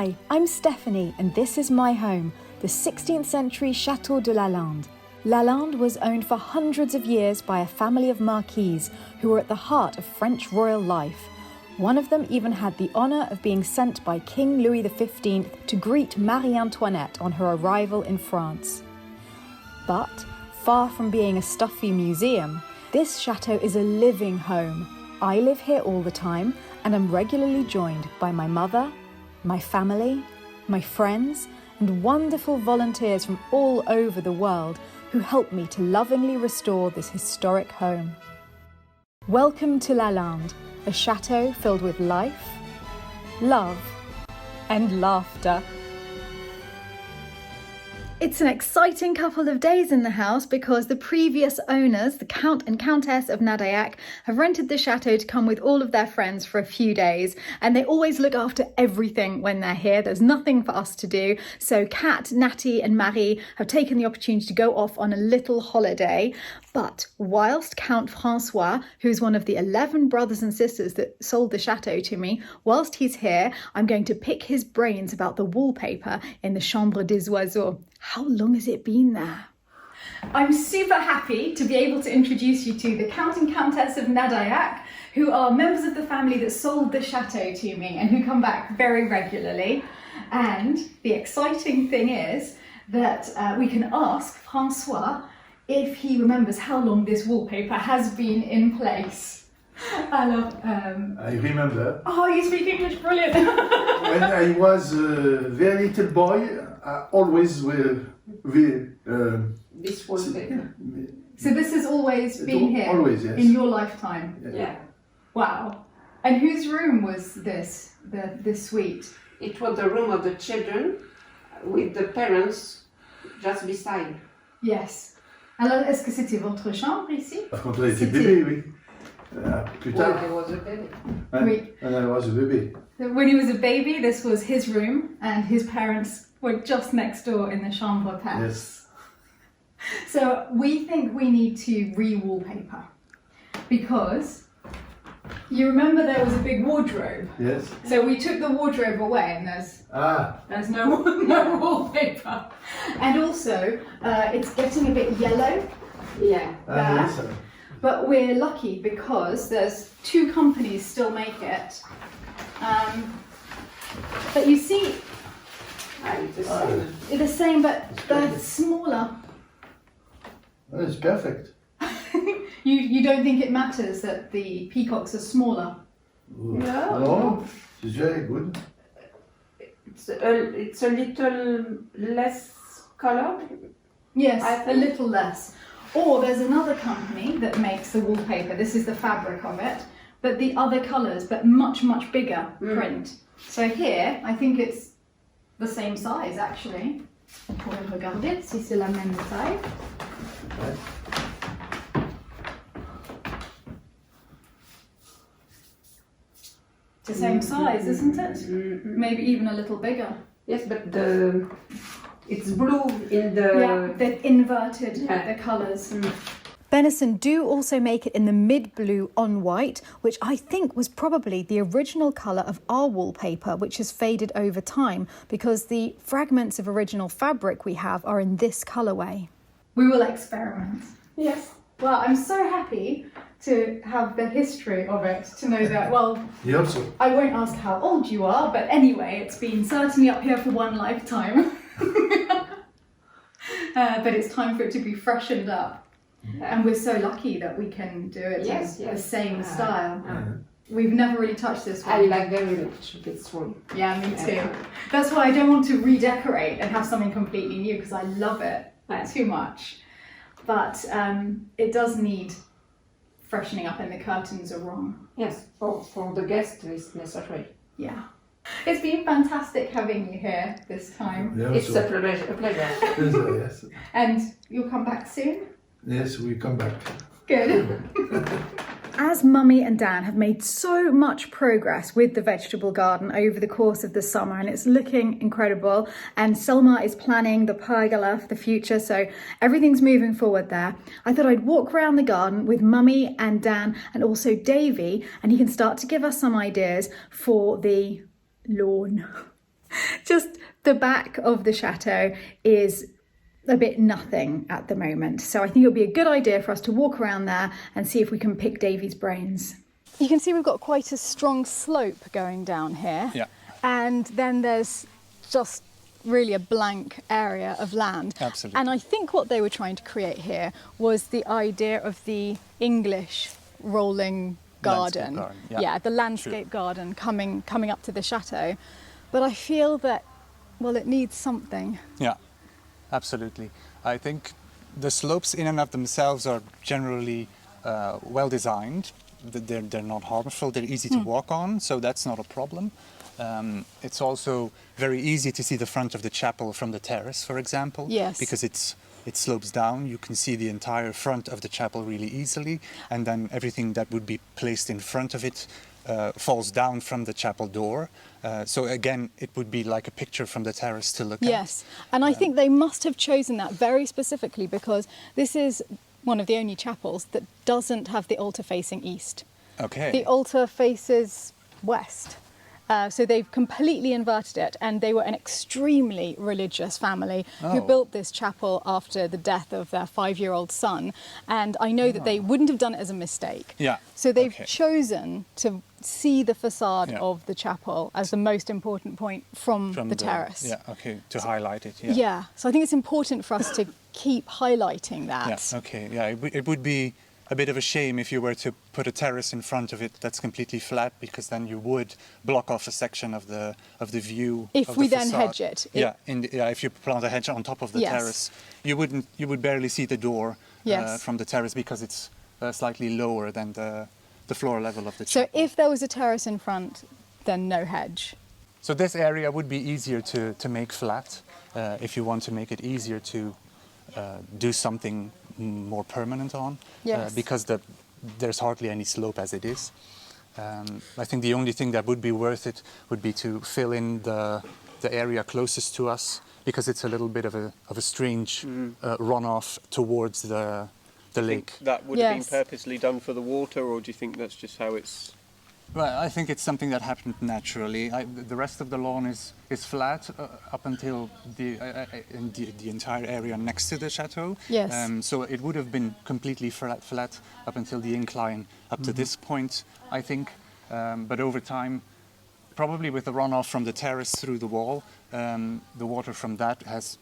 Hi, I'm Stephanie and this is my home, the 16th century Chateau de Lalande. Lalande was owned for hundreds of years by a family of marquises who were at the heart of French royal life. One of them even had the honour of being sent by King Louis XV to greet Marie Antoinette on her arrival in France. But, far from being a stuffy museum, this chateau is a living home. I live here all the time and am regularly joined by my mother, my family, my friends, and wonderful volunteers from all over the world who help me to lovingly restore this historic home. Welcome to Lalande, a chateau filled with life, love, and laughter. It's an exciting couple of days in the house because the previous owners, the Count and Countess of Nadillac, have rented the chateau to come with all of their friends for a few days, and they always look after everything when they're here. There's nothing for us to do, so Kat, Natty and Marie have taken the opportunity to go off on a little holiday. But whilst Count Francois, who's one of the 11 brothers and sisters that sold the chateau to me, whilst he's here, I'm going to pick his brains about the wallpaper in the Chambre des Oiseaux. How long has it been there? I'm super happy to be able to introduce you to the Count and Countess of Nadillac, who are members of the family that sold the chateau to me and who come back very regularly. And the exciting thing is that we can ask Francois if he remembers how long this wallpaper has been in place. Alors, I remember. Oh, you speak English, brilliant. When I was a very little boy, I always will this wallpaper. So this has always been here? Always, yes. In your lifetime? Yeah. Wow. And whose room was this, this suite? It was the room of the children with the parents just beside. Yes. Alors, est-ce que c'était votre chambre ici? Quand on était bébé, oui. Plus tard. When I was a baby. Oui. When I was a baby. When he was a baby, this was his room, and his parents were just next door in the chambre passe. Yes. So we think we need to re-wallpaper because you remember there was a big wardrobe. Yes. So we took the wardrobe away, and there's no wallpaper. And also, it's getting a bit yellow. Yeah. Yes. But we're lucky because there's 2 companies still make it. But you see, It's the same, but they're smaller. It's perfect. You don't think it matters that the peacocks are smaller? No, it's very good. it's a little less color. Yes, I a think. little less. Or there's another company that makes the wallpaper. This is the fabric of it, but the other colours, but much, much bigger print. So here, I think it's the same size actually. On pourrait regarder si c'est la même taille. Ouais. It's the same size, isn't it? Maybe even a little bigger. Yes, but it's blue in the. Yeah, they've inverted the colours. Benison do also make it in the mid-blue on white, which I think was probably the original colour of our wallpaper, which has faded over time because the fragments of original fabric we have are in this colourway. We will experiment. Yes. Well, I'm so happy to have the history of it, to know that, well, Me also. I won't ask how old you are, but anyway, it's been certainly up here for one lifetime. But it's time for it to be freshened up. And we're so lucky that we can do it in the same style. We've never really touched this one. I like very much this room. Yeah, me too. That's why I don't want to redecorate and have something completely new because I love it too much. But it does need freshening up and the curtains are wrong. Yes, for the guest it's necessary. Yeah. It's been fantastic having you here this time. Yeah, It's so- a pleasure. Yes. And you'll come back soon? Yes, we come back. Good. As Mummy and Dan have made so much progress with the vegetable garden over the course of the summer and it's looking incredible, and Selma is planning the pergola for the future, so everything's moving forward there, I thought I'd walk around the garden with Mummy and Dan and also Davy, and he can start to give us some ideas for the lawn. Just the back of the chateau is a bit nothing at the moment. So I think it'll be a good idea for us to walk around there and see if we can pick Davy's brains. You can see we've got quite a strong slope going down here. Yeah. And then there's just really a blank area of land. Absolutely. And I think what they were trying to create here was the idea of the English rolling garden. Yeah. The landscape garden coming up to the chateau. But I feel that, well, it needs something. Yeah, absolutely. I think the slopes in and of themselves are generally well designed. They're not harmful, they're easy to walk on, so that's not a problem. It's also very easy to see the front of the chapel from the terrace, for example. Yes. Because it slopes down, you can see the entire front of the chapel really easily, and then everything that would be placed in front of it falls down from the chapel door. So again, it would be like a picture from the terrace to look at. Yes, and I think they must have chosen that very specifically because this is one of the only chapels that doesn't have the altar facing east. Okay. The altar faces west. So they've completely inverted it, and they were an extremely religious family who built this chapel after the death of their 5-year-old son. And I know that they wouldn't have done it as a mistake. Yeah. So they've chosen to see the facade of the chapel as the most important point from the terrace. Yeah, okay, to highlight it. Yeah. Yeah, so I think it's important for us to keep highlighting that. Yeah, okay, yeah, it would be a bit of a shame if you were to put a terrace in front of it that's completely flat, because then you would block off a section of the view. If of we the then facade. hedge it. If you plant a hedge on top of the terrace, you would barely see the door from the terrace because it's slightly lower than the floor level of the chapel. So if there was a terrace in front, then no hedge. So this area would be easier to make flat if you want to make it easier to do something more permanent on, because there's hardly any slope as it is. I think the only thing that would be worth it would be to fill in the area closest to us, because it's a little bit of a strange runoff towards the lake. That would have been purposely done for the water, or do you think that's just how it's... Well, I think it's something that happened naturally. The rest of the lawn is flat up until the entire area next to the chateau. Yes. So it would have been completely flat up until the incline up to this point, I think. But over time, probably with the runoff from the terrace through the wall, the water from that has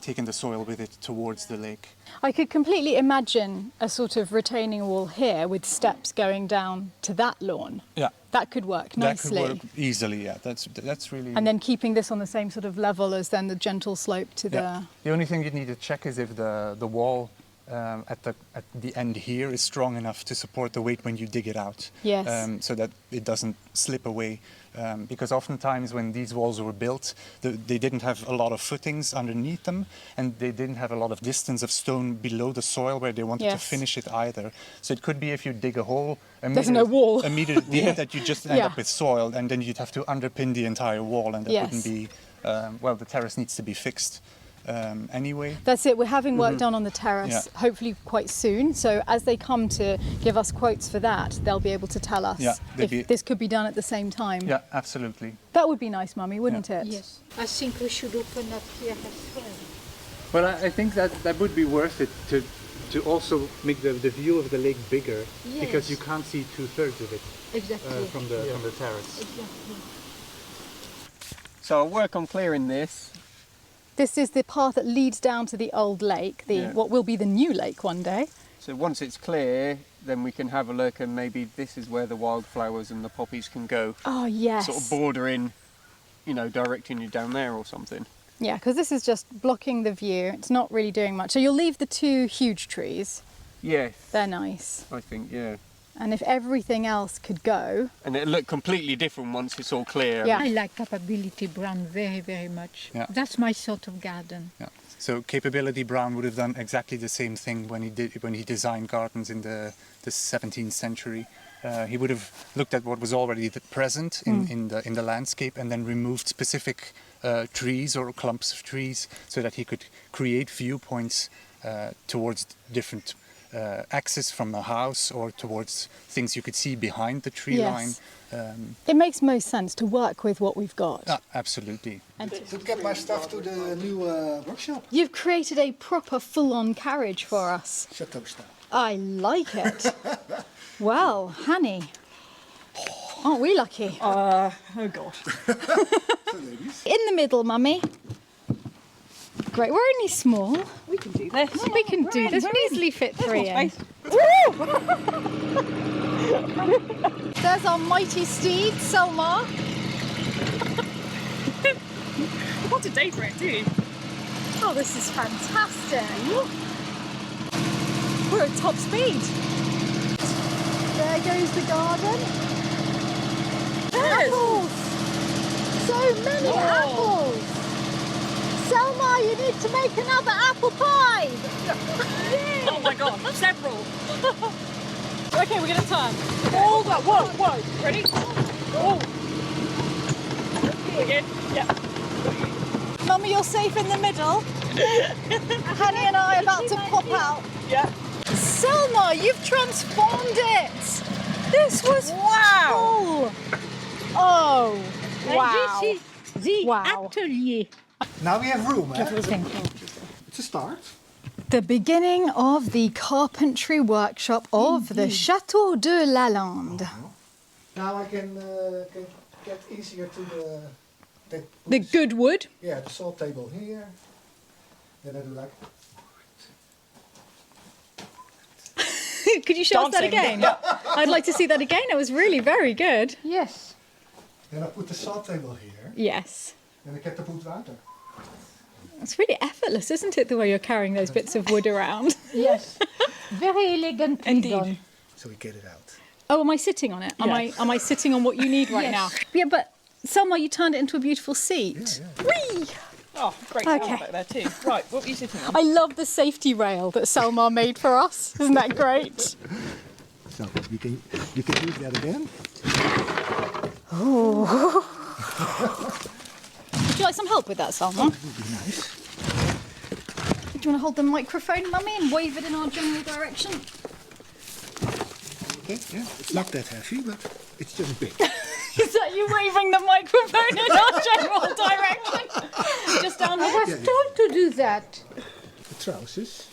taken the soil with it towards the lake. I could completely imagine a sort of retaining wall here with steps going down to that lawn. Yeah. That could work nicely. That could work easally, yeah. That's really... And then keeping this on the same sort of level as then the gentle slope to the... The only thing you'd need to check is if the wall at the end here is strong enough to support the weight when you dig it out. Yes. So that it doesn't slip away. Because oftentimes when these walls were built, they didn't have a lot of footings underneath them, and they didn't have a lot of distance of stone below the soil where they wanted to finish it either. So it could be if you dig a hole, there's no wall. a meter deep, that you just end up with soil, and then you'd have to underpin the entire wall, and that wouldn't be... well, the terrace needs to be fixed. Anyway. That's it. We're having work done on the terrace, hopefully quite soon. So as they come to give us quotes for that, they'll be able to tell us if this could be done at the same time. Yeah, absolutely. That would be nice, Mummy, wouldn't it? Yes. I think we should open up here as well. Well, I think that would be worth it to also make the view of the lake bigger, because you can't see 2/3 of it from the terrace. Exactly. So I'll work on clearing this. This is the path that leads down to the old lake, what will be the new lake one day. So once it's clear, then we can have a look, and maybe this is where the wildflowers and the poppies can go. Oh, yes. Sort of bordering, directing you down there or something. Yeah, because this is just blocking the view. It's not really doing much. So you'll leave the 2 huge trees. Yes. They're nice. I think, yeah. And if everything else could go... And it'll look completely different once it's all clear. Yeah. I like Capability Brown very, very much. Yeah. That's my sort of garden. Yeah. So Capability Brown would have done exactly the same thing when he designed gardens in the 17th century. He would have looked at what was already present in the landscape, and then removed specific trees or clumps of trees so that he could create viewpoints towards different access from a house or towards things you could see behind the tree line. It makes most sense to work with what we've got. Absolutely. To get my stuff to the new workshop. You've created a proper full-on carriage for us. Chateau style. I like it. Well, honey, aren't we lucky? Oh God. In the middle, mummy. Great, we're only small. We can do this. We can do this. We can easily fit three in. Space. There's our mighty steed, Selmar. What a day for it too. Oh, this is fantastic. We're at top speed. There goes the garden. Apples! So many apples! Selma, you need to make another apple pie! Oh my God, several. Okay, we're gonna turn. Hold up, whoa. Ready? Oh. Again, yeah. Mummy, you're safe in the middle. Honey and I are about to pop out. Yeah. Selma, you've transformed it! This was Wow. full! Oh, wow. This is the Wow. atelier. Now we have room, eh? It's a start. The beginning of the carpentry workshop of the Chateau de Lalande. Now I can get easier to The good wood. yeah, the salt table here. Then I do like Could you show us that Dancing. again? I'd like to see that again. It was really very good. Yes. then I put the salt table here. Yes. Then I get the wood water. It's really effortless, isn't it, the way you're carrying those bits of wood around? Yes. Very elegantly Indeed. done. So we get it out. Oh, am I sitting on it? Am I sitting on what you need right now? Yeah, but Selma, you turned it into a beautiful seat. Whee! Oh, great. Okay. Back there too. Right, what were you sitting on? I love the safety rail that Selma made for us. Isn't that great? So you can use that again. Would you like some help with that, Selma? That would be nice. Do you want to hold the microphone, Mummy, and wave it in our general direction? Okay, yeah. It's not that heavy, but it's just big. Is that you waving the microphone in our general direction? Just down I here? was told to do that. The trousers.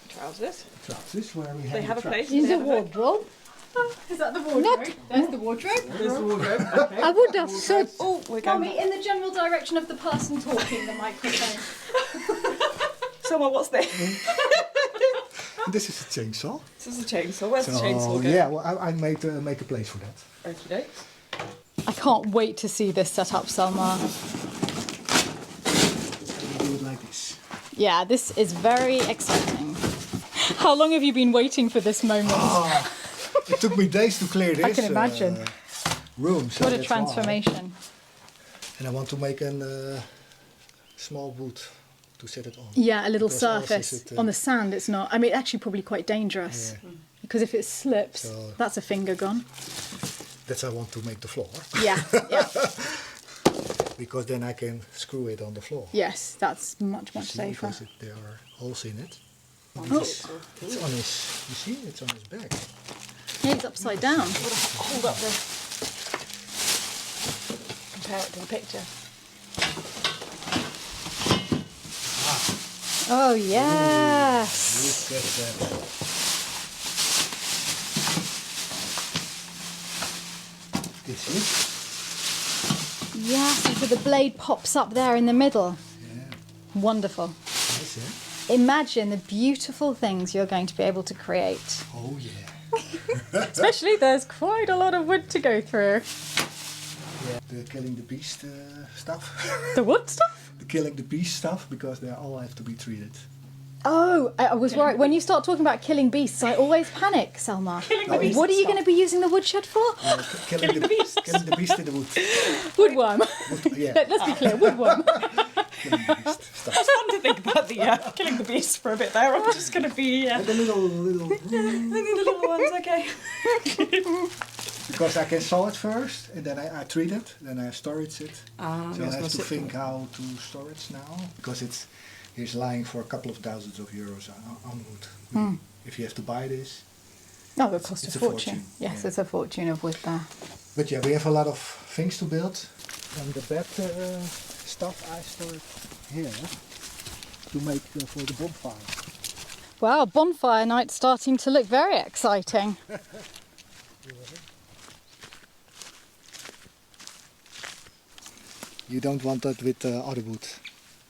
Trousers. Where we have They have a the place. In They the have a place. wardrobe. Is that the wardrobe? There's the wardrobe. There's the wardrobe. Okay. I would have thought. Oh, we're going. Mummy, in the general direction of the person talking, the microphone. Selma, what's this? This is a chainsaw. This is a chainsaw. Where's the chainsaw go? Yeah, well, I made make a place for that. Okay. I can't wait to see this set up, Selma. We do it like this. Yeah, this is very exciting. How long have you been waiting for this moment? It took me days to clear this. I can imagine. Room. So What a that's why. transformation. And I want to make a small wood to set it on. Yeah, a little Because else surface. is it, On the sand, it's not. I mean, actually, probably quite dangerous. Yeah. Because if it slips, So- that's a finger gone. That's I want to make the floor. Yeah, yeah. Because then I can screw it on the floor. Yes, that's much, much See, safer. because there are holes in it. Oh, It's on his, you see, it's on his back. yeah, it's upside down. Hold up the. Compare it to the picture. Oh, yes. Look at that. This is, Yes, and so the blade pops up there in the middle. Wonderful. nice, eh? Imagine the beautiful things you're going to be able to create. Oh yeah. Especially there's quite a lot of wood to go through. The killing the beast stuff. The wood stuff? The killing the beast stuff, because they all have to be treated. Oh, I was worried. When you start talking about killing beasts, I always panic, Selma. What are you going to be using the woodshed for? Killing the beast. Killing the beast in the wood. Woodworm. Yeah. Let's be clear, woodworm. Killing the beast stuff. It's fun to think about the killing the beast for a bit there. I'm just going to be And the little. the little ones. Okay. Because I can saw it first, and then I treat it, then I storage it. So I have to think how to store it now, because it's lying for a couple of thousands of euros on wood. if you have to buy this. Oh, it costs It's a a fortune. fortune, Yes, yeah. it's a fortune of wood there. But yeah, we have a lot of things to build. And the bed stuff I stored here to make for the bonfire. Wow, bonfire night starting to look very exciting. You don't want that with other wood.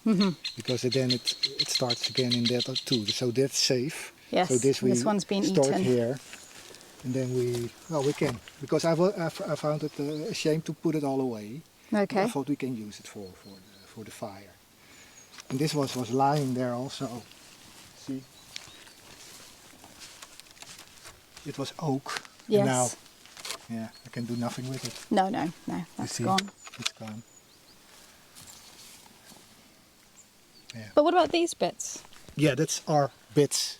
Mm-hmm. Because then it starts again in that too. So that's safe. Yes, so this one's been store eaten. it here. And then we can. Because I found it a shame to put it all away. Okay. I thought we can use it for the fire. And this was lying there also. See? It was oak. Yes. And now, yeah, I can do nothing with it. No, that's see? gone. It's gone. Yeah. But what about these bits? Yeah, that's our bits.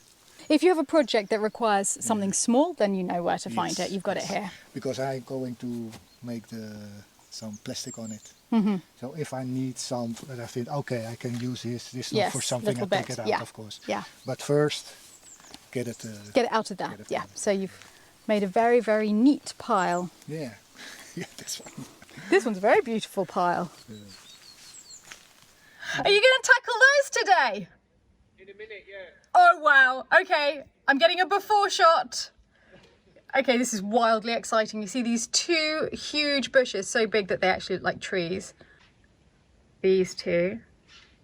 If you have a project that requires something small, then you know where to find Yes, it. You've got it here. Because I'm going to make some plastic on it. Mm-hmm. So if I need some that I think, okay, I can use this Yes, for something, I little take bit, it out, yeah, of course. yeah. But first, get it. Get it out of there. Get it Yeah. out. So you've made a very, very neat pile. Yeah, yeah, this one. This one's a very beautiful pile. Yeah. Are you going to tackle those today? In a minute, yeah. Oh, wow. Okay, I'm getting a before shot. Okay, this is wildly exciting. You see these two huge bushes, so big that they actually look like trees. These two.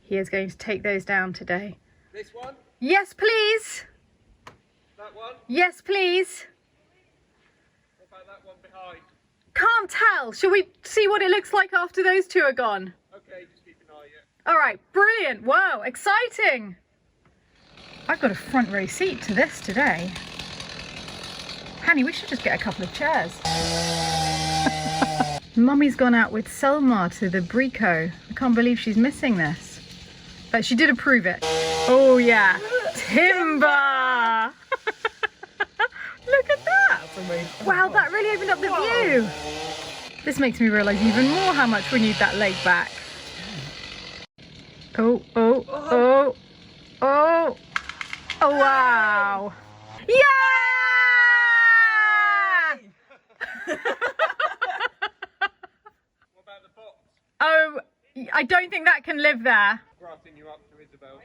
He is going to take those down today. This one? Yes, please. That one? Yes, please. What about that one behind? Can't tell. Shall we see what it looks like after those two are gone? Okay, just keep an eye, yeah. All right, brilliant. Wow, exciting. I've got a front row seat to this today. Hanny, we should just get a couple of chairs. Mummy's gone out with Selmar to the Brico. I can't believe she's missing this. But she did approve it. Oh yeah, timber! Look at that! Wow, that really opened up the view. This makes me realise even more how much we need that lake back. Oh, oh, oh, oh. Oh, wow. Yeah! What about the box? Oh, I don't think that can live there. Grassing you up to Isabel.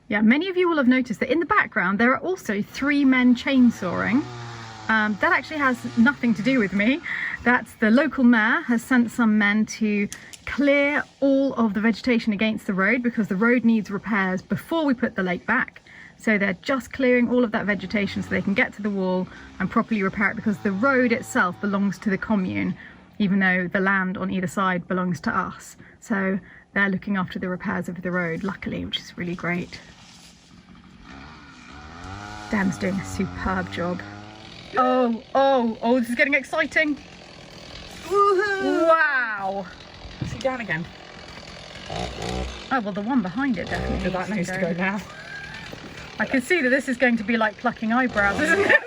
Yeah, many of you will have noticed that in the background there are also 3 men chainsawing. That actually has nothing to do with me. That's the local mayor has sent some men to clear all of the vegetation against the road because the road needs repairs before we put the lake back. So they're just clearing all of that vegetation so they can get to the wall and properly repair it, because the road itself belongs to the commune, even though the land on either side belongs to us. So they're looking after the repairs of the road, luckily, which is really great. Dan's doing a superb job. Oh, oh, oh, this is getting exciting. Wow. Sit down again. Oh, well, the one behind it definitely That needs to go now. I can see that this is going to be like plucking eyebrows, isn't it?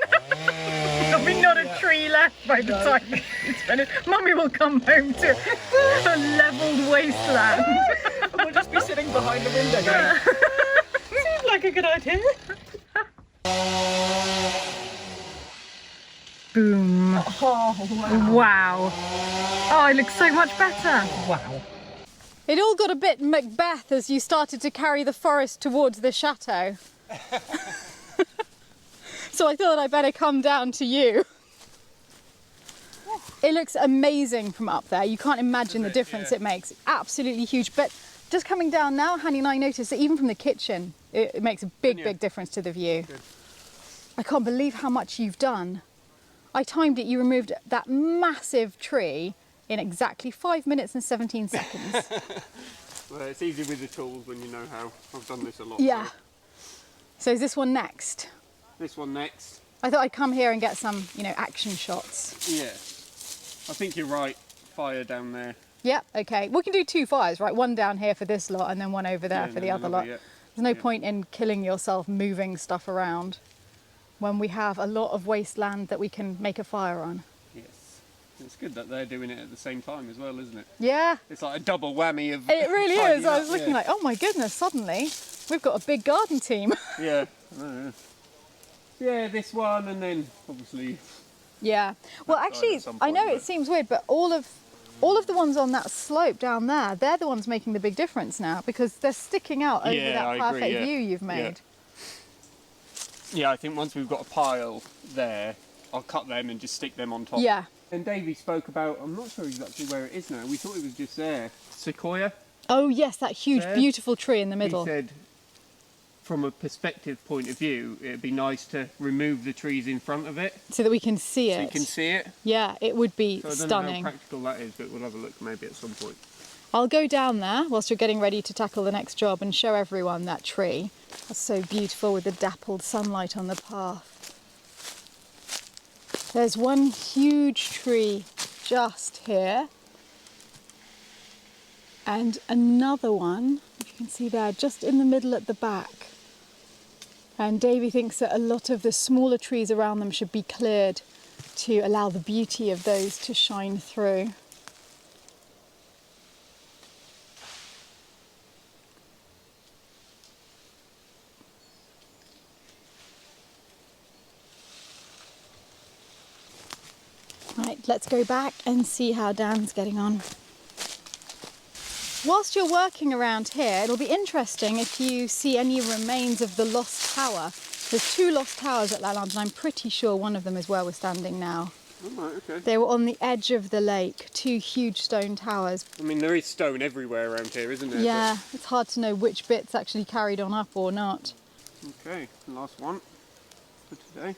There'll be not a tree left by the time it's finished. Mummy will come home to a levelled wasteland. We'll just be sitting behind the window going, seems like a good idea. Boom. Oh, wow. Wow. Oh, it looks so much better. Wow. It all got a bit Macbeth as you started to carry the forest towards the chateau. So I thought I'd better come down to you. It looks amazing from up there. You can't imagine the difference it makes. Absolutely huge. But just coming down now, Hanny and I noticed that even from the kitchen, it makes a big, big difference to the view. Good. I can't believe how much you've done. I timed it. You removed that massive tree in exactly 5 minutes and 17 seconds. Well, it's easy with the tools when you know how. I've done this a lot. Yeah. So. So is this one next? This one next. I thought I'd come here and get some, you know, action shots. Yeah. I think you're right. Fire down there. Yeah, okay. We can do 2 fires, right? One down here for this lot and then one over there Yeah, for and the then other another, lot. yeah. There's no Yeah. point in killing yourself moving stuff around when we have a lot of wasteland that we can make a fire on. Yes. It's good that they're doing it at the same time as well, isn't it? Yeah, It's like a double whammy of. it really tidying is. I was up, looking yeah. like, oh my goodness, suddenly we've got a big garden team. Yeah. Yeah, this one, and then obviously. Yeah. Well, actually, at some I know point, it seems weird, but all of the ones on that slope down there, they're the ones making the big difference now because they're sticking out over Yeah, that I agree, perfect yeah. view you've made. Yeah, I think once we've got a pile there, I'll cut them and just stick them on top. Yeah. And Davy spoke about, I'm not sure exactly where it is now. We thought it was just there. Sequoia. Oh yes, that huge, There. beautiful tree in the middle. He said, from a perspective point of view, it'd be nice to remove the trees in front of it So that we can see so it. you can see it. Yeah, it would be So I don't know stunning. how practical that is, but we'll have a look maybe at some point. I'll go down there whilst you're getting ready to tackle the next job and show everyone that tree. That's so beautiful with the dappled sunlight on the path. There's one huge tree just here. And another one, if you can see there, just in the middle at the back. And Davy thinks that a lot of the smaller trees around them should be cleared to allow the beauty of those to shine through. Right, let's go back and see how Dan's getting on. Whilst you're working around here, it'll be interesting if you see any remains of the lost tower. There's 2 lost towers at Lalande, and I'm pretty sure one of them is where we're standing now. Oh, right, okay. They were on the edge of the lake, 2 huge stone towers. I mean, there is stone everywhere around here, isn't there? Yeah, it's hard to know which bits actually carried on up or not. But, okay, last one for today.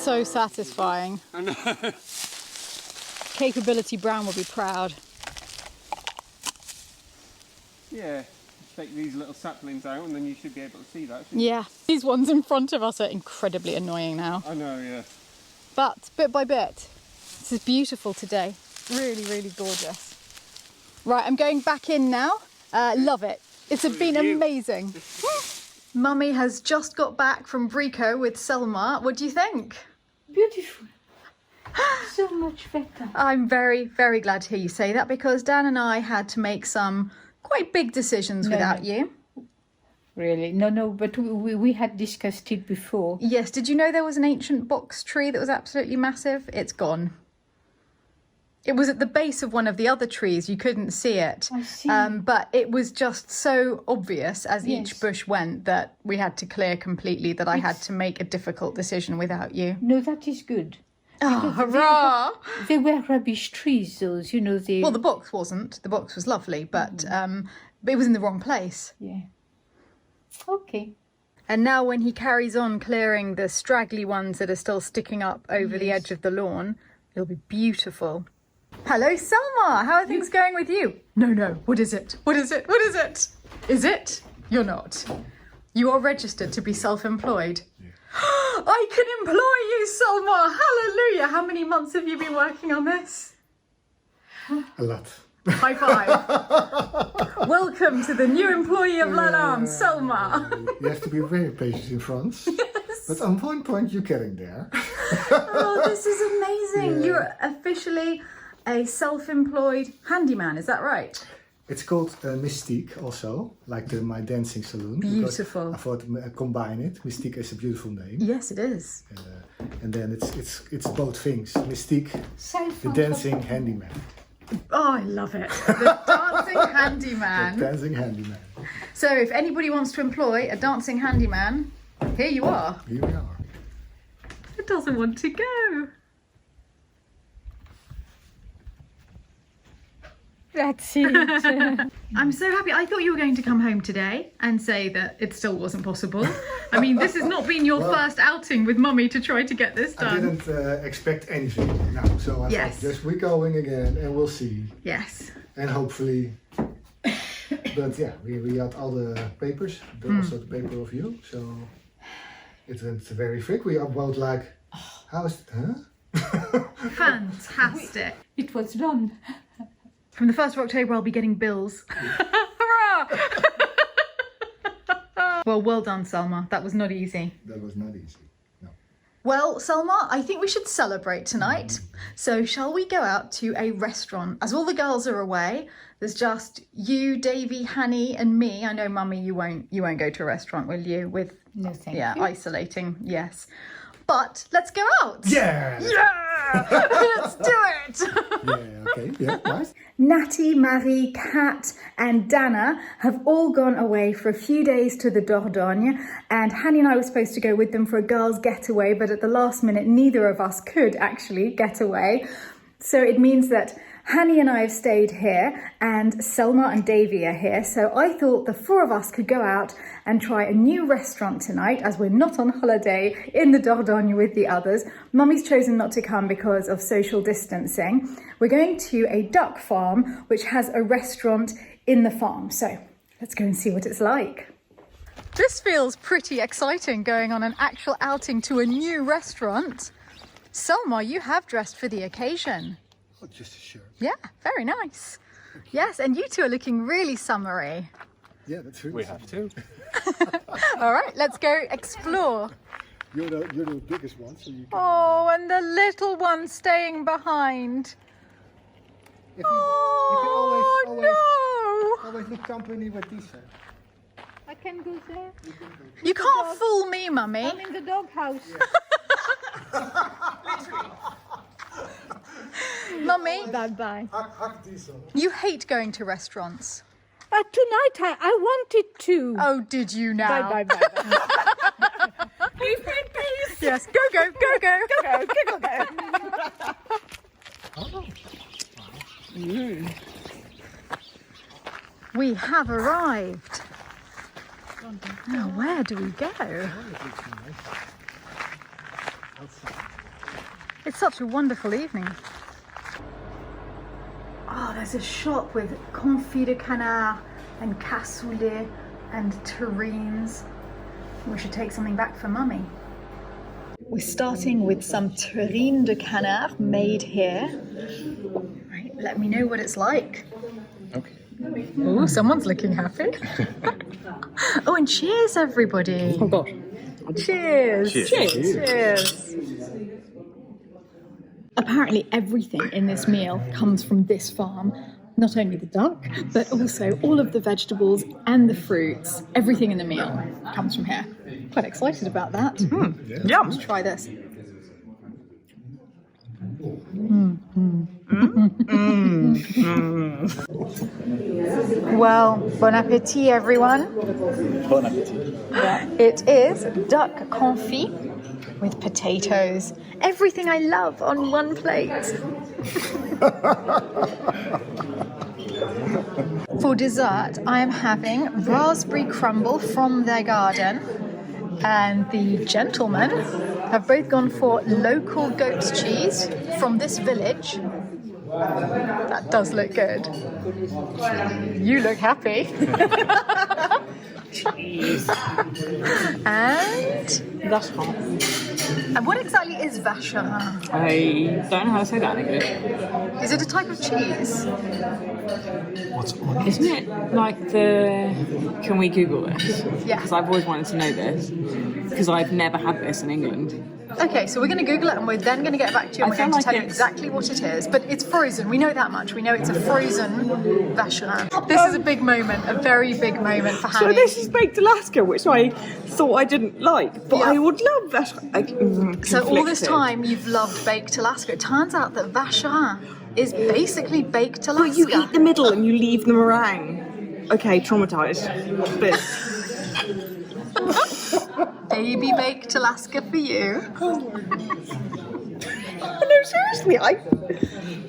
So satisfying. I know. Capability Brown will be proud. Yeah, just take these little saplings out and then you should be able to see that. shouldn't you? Yeah, these ones in front of us are incredibly annoying now. I know, yeah. But bit by bit, this is beautiful today. Really, really gorgeous. Right, I'm going back in now. Love it. It's been view. amazing. Mummy has just got back from Brico with Selmar. What do you think? Beautiful. So much better. I'm very, very glad to hear you say that because Dan and I had to make some quite big decisions without you. Really? No, but we had discussed it before. Yes, did you know there was an ancient box tree that was absolutely massive? It's gone. It was at the base of one of the other trees. You couldn't see it. I see. But it was just so obvious as Yes. each bush went that we had to clear completely that I had to make a difficult decision without you. No, that is good. Oh, hurrah! They were rubbish trees, those, you know, they... Well, the box wasn't. The box was lovely, but it was in the wrong place. Yeah. Okay. And now when he carries on clearing the straggly ones that are still sticking up over the edge of the lawn, it'll be beautiful. Hello, Selma. How are things going with you? No. What is it? What is it? What is it? Is it? You're not. You are registered to be self-employed. I can employ you, Selma. Hallelujah. How many months have you been working on this? A lot. High five. Welcome to the new employee of Lalande, Selma. You have to be very patient in France. Yes. But on one point you're getting there. Oh, this is amazing. Yeah. You're officially a self-employed handyman, is that right? It's called Mystique also, like my dancing salon. because Beautiful. I thought combine it. Mystique is a beautiful name. Yes, it is. And then it's both things. Mystique, the Self-employed. dancing handyman. Oh, I love it. The dancing handyman. The dancing handyman. So if anybody wants to employ a dancing handyman, here you are. Here we are. It doesn't want to go. That's it. I'm so happy. I thought you were going to come home today and say that it still wasn't possible. I mean, this has not been your first outing with Mummy to try to get this I done. didn't expect anything now, so I Yes. thought just we're going again and we'll see. Yes. And hopefully, but yeah, we had all the papers, also the paper of you, so it went very quick. We are both like, how is it, huh? Fantastic. It was done. From the 1st of October, I'll be getting bills. Hurrah! Well done, Selma. That was not easy. That was not easy. No. Well, Selma, I think we should celebrate tonight. So shall we go out to a restaurant? As all the girls are away, there's just you, Davy, Hanny and me. I know, Mummy, you won't go to a restaurant, will you? With No, thank you. isolating, yes. But let's go out. Yeah! Yeah! Let's do it! Yeah, okay, yeah, nice. Natty, Marie, Kat and Dana have all gone away for a few days to the Dordogne, and Hanny and I were supposed to go with them for a girls' getaway, but at the last minute neither of us could actually get away. So it means that Hanny and I have stayed here and Selma and Davy are here. So I thought the 4 of us could go out and try a new restaurant tonight as we're not on holiday in the Dordogne with the others. Mummy's chosen not to come because of social distancing. We're going to a duck farm which has a restaurant in the farm. So let's go and see what it's like. This feels pretty exciting, going on an actual outing to a new restaurant. Selma, you have dressed for the occasion. Oh, just a shirt. Yeah, very nice. Yes, and you two are looking really summery. Yeah, that's really We have to. All right, let's go explore. You're the biggest one, so you can... Oh, and the little one staying behind. If you Oh, always look company with these. I can go there. You can't fool me, Mummy. I'm in the doghouse. Mummy, Bye-bye. you hate going to restaurants. Tonight I wanted to. Oh, did you now? Bye. Leave me in peace. Yes, go. We have arrived. Now, where do we go? It's such a wonderful evening. Oh, there's a shop with confit de canard and cassoulet and terrines. We should take something back for Mummy. We're starting with some terrine de canard made here. Right, let me know what it's like. Okay. Oh, someone's looking happy. Oh, and cheers, everybody. Oh gosh. Cheers. Cheers. Apparently everything in this meal comes from this farm. Not only the duck, but also all of the vegetables and the fruits. Everything in the meal comes from here. Quite excited about that. Yum. Let's try this. Well, bon appétit, everyone. Bon appetit. It is duck confit with potatoes. Everything I love on one plate. For dessert, I am having raspberry crumble from their garden, and the gentlemen have both gone for local goat's cheese from this village. That does look good. You look happy. Cheese. And That's hot. what exactly is vacherin? I don't know how to say that in English. Is it a type of cheese? What's on Isn't it like the... Can we Google this? Yeah. Because I've always wanted to know this. Because I've never had this in England. Okay, so we're going to Google it and we're then going to get back to you and I we're going feel to tell like you it's- exactly what it is. But it's frozen, we know that much. We know it's a frozen vacherin. This is a big moment, a very big moment for So Hanny. this is baked Alaska, which I thought I didn't like, but Yeah. I would love that. So all this time you've loved baked Alaska. It turns out that vacherin is basically baked Alaska. But you eat the middle and you leave the meringue. Okay, traumatised. But Baby baked Alaska for you. no, seriously,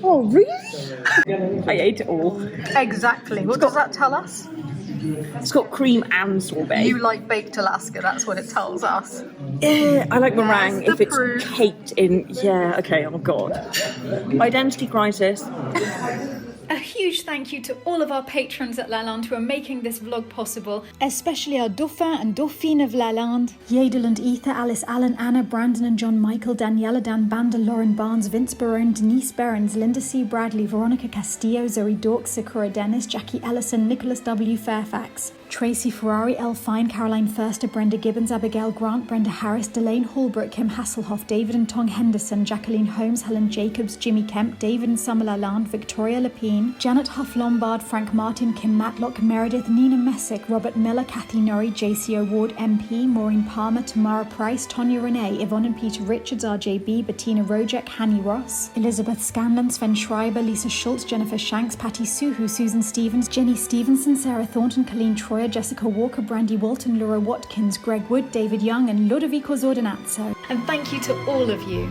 Oh, really? I ate it all. Exactly. What does that tell us? It's got cream and sorbet. You like baked Alaska, that's what it tells us. Yeah, I like meringue There's if the it's proof. caked in. Yeah, okay, oh god. Identity crisis. A huge thank you to all of our patrons at Lalande who are making this vlog possible, especially our Dauphin and Dauphine of Lalande, Yedel and Ether, Alice Allen, Anna, Brandon and John Michael, Daniela Dan Banda, Lauren Barnes, Vince Barone, Denise Behrens, Linda C. Bradley, Veronica Castillo, Zoe Dork, Sakura Dennis, Jackie Ellison, Nicholas W. Fairfax, Tracy Ferrari, Elle Fine, Caroline Förster, Brenda Gibbons, Abigail Grant, Brenda Harris, Delane Hallbrook, Kim Hasselhoff, David and Tong Henderson, Jacqueline Holmes, Helen Jacobs, Jimmy Kemp, David and Summer Lalande, Victoria Lapine, Janet Huff Lombard, Frank Martin, Kim Matlock, Meredith, Nina Messick, Robert Miller, Kathy Norrie, JC O'Ward, MP, Maureen Palmer, Tamara Price, Tonya Renee, Yvonne and Peter Richards, RJB, Bettina Rojek, Hanny Ross, Elizabeth Scanlon, Sven Schreiber, Lisa Schultz, Jennifer Shanks, Patty Suhu, Susan Stevens, Jenny Stevenson, Sarah Thornton, Colleen Troyer, Jessica Walker, Brandy Walton, Laura Watkins, Greg Wood, David Young and Ludovico Zordinazzo. And thank you to all of you.